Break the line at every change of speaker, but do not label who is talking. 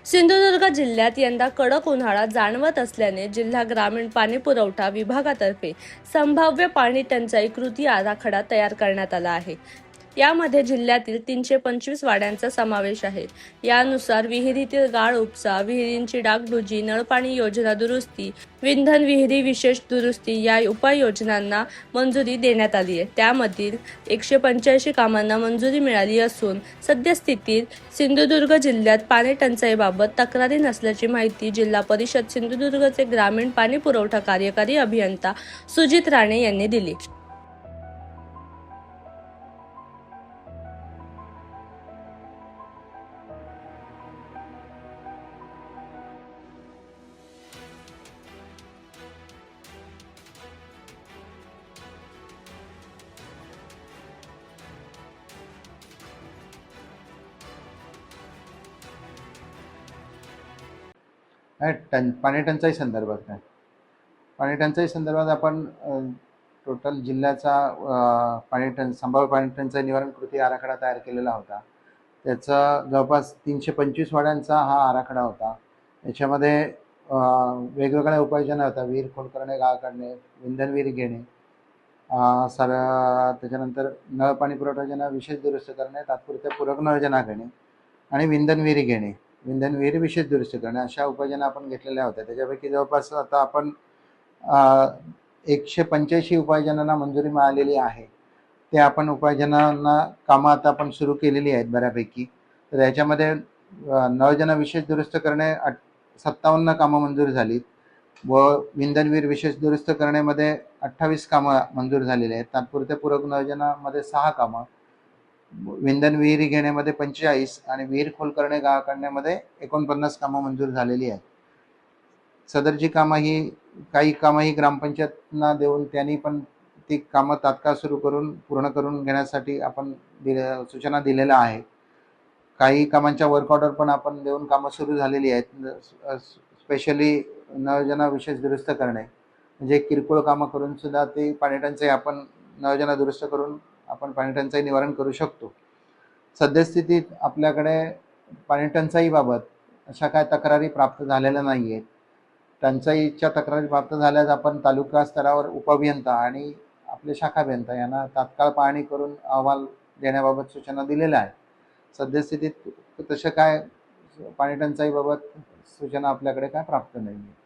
सिंधुदुर्ग जिल्ह्यात यंदा कडक उन्हाळा जाणवत असल्याने जिल्हा ग्रामीण पाणीपुरवठा विभागातर्फे संभाव्य पाणी टंचाई कृती आराखडा तयार करण्यात आला आहे। यामध्ये जिल्ह्यातील 325 वाड्यांचा समावेश आहे। यानुसार विहिरीतील गाळ उपसा, विहिरींची डागडुजी, नळपाणी योजना दुरुस्ती, विंधन विहिरी विशेष दुरुस्ती या उपाययोजनांना मंजुरी देण्यात आली आहे। त्यामधील 185 कामांना मंजुरी मिळाली असून सद्यस्थितीत सिंधुदुर्ग जिल्ह्यात पाणी टंचाईबाबत तक्रारी नसल्याची माहिती जिल्हा परिषद सिंधुदुर्गचे ग्रामीण पाणी पुरवठा कार्यकारी अभियंता सुजित राणे यांनी दिली।
पाणी टंचाई संदर्भात काय पाणी टंचाई संदर्भात आपण टोटल जिल्ह्याचा संभाव्य पाणी टंचाई निवारण कृती आराखडा तयार केलेला होता। त्याचा जवळपास 325 वाड्यांचा हा आराखडा होता। याच्यामध्ये वेगवेगळ्या उपाययोजना होत्या। विहीर खोल करणे, गाळ काढणे, विंधन विहीर घेणे, त्याच्यानंतर नळ पाणी पुरवठा योजना विशेष दुरुस्त करणे, तात्पुरत्या पूरक नळ योजना घेणे आणि विंधन विहिरी घेणे, विंधन विहीर विशेष दुरुस्त करणे, अशा उपाययोजना आपण घेतलेल्या होत्या। त्याच्यापैकी जवळपास आता आपण 185 उपाययोजनांना मंजुरी मिळालेली आहे। ते आपण उपाययोजनांना कामं आता आपण सुरू केलेली आहेत बऱ्यापैकी। तर याच्यामध्ये नळयोजना विशेष दुरुस्त करणे 57 कामं मंजूर झाली व विंधन विहीर विशेष दुरुस्त करण्यामध्ये 28 कामं मंजूर झालेली आहेत। तात्पुरत्या पूरक नळयोजनामध्ये 6 कामं, विंधन विहिरी घेण्यामध्ये 45 आणि विहीर खोल करणे, गाळ काढण्यामध्ये 49 कामं मंजूर झालेली आहेत। सदरची कामं काही कामं ही ग्रामपंचायतना देऊन त्यांनी पण ती कामं तात्काळ सुरू करून पूर्ण करून घेण्यासाठी आपण सूचना दिलेल्या आहेत। काही कामांच्या वर्क ऑर्डर पण आपण देऊन कामं सुरू झालेली आहेत। स्पेशली नळयोजना विशेष दुरुस्त करणे म्हणजे किरकोळ कामं करून सुद्धा ते पाणी टंचाई आपण नळयोजना दुरुस्त करून आपण पाणी टंचाई निवारण करू शकतो। सद्यस्थितीत आपल्याकडे पाणी टंचाईबाबत अशा काय तक्रारी प्राप्त झालेल्या नाही आहेत। टंचाईच्या तक्रारी प्राप्त झाल्यास आपण तालुका स्तरावर उपअभियंता आणि आपले शाखा अभियंता यांना तात्काळ पाहणी करून अहवाल देण्याबाबत सूचना दिलेल्या आहेत। सद्यस्थितीत तशा काय पाणी टंचाईबाबत सूचना आपल्याकडे काय प्राप्त नाही आहे।